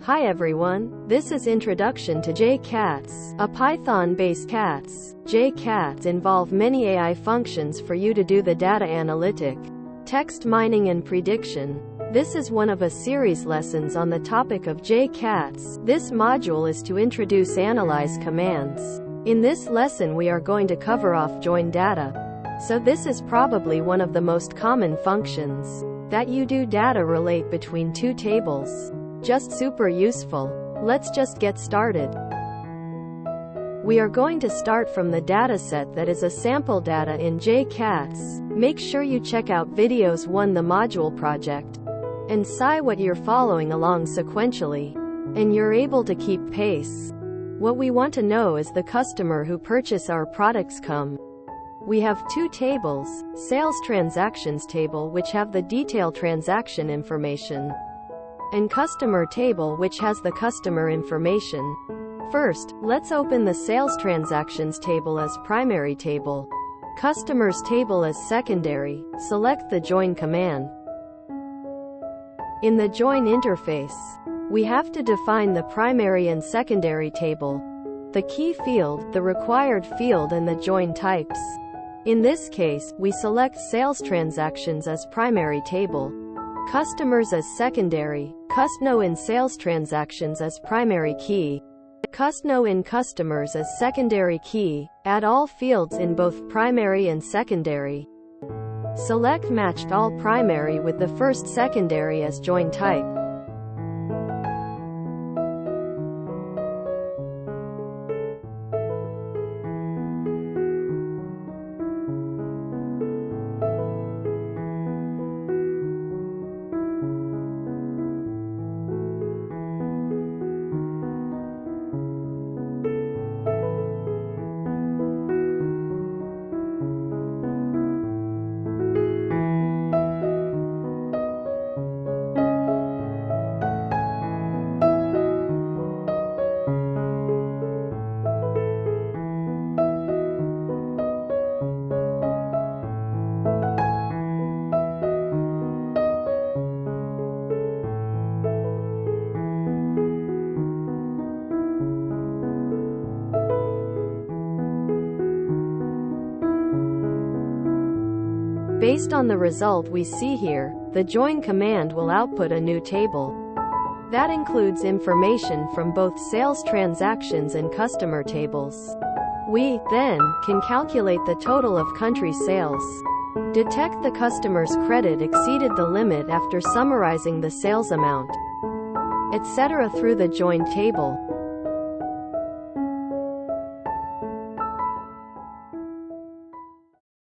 Hi everyone, this is Introduction to JCAATs, a Python-based CAATs. JCAATs involve many AI functions for you to do the data analytic, text mining and prediction. This is one of a series lessons on the topic of JCAATs. This module is to introduce analyze commands. In this lesson we are going to cover off join data. So this is probably one of the most common functions that you do data relate between two tables. Just super useful. Let's just get started. We are going to start from the dataset that is a sample data in JCAATs. Make sure you check out videos 1 the module project and see what you're following along sequentially, and you're able to keep pace. What we want to know is the customer who purchase our products come. We have two tables, sales transactions table which have the detailed transaction information, and customer table which has the customer information. First, let's open the sales transactions table as primary table, customers table as secondary. Select the join command. In the join interface, we have to define the primary and secondary table, the key field, the required field and the join types. In this case, we select sales transactions as primary table, customers as secondary, custno in sales transactions as primary key, custno in customers as secondary key. Add all fields in both primary and secondary. Select matched all primary with the first secondary as join type. Based on the result we see here, the join command will output a new table that includes information from both sales transactions and customer tables. We, then, can calculate the total of country sales, detect the customer's credit exceeded the limit after summarizing the sales amount, etc. through the join table.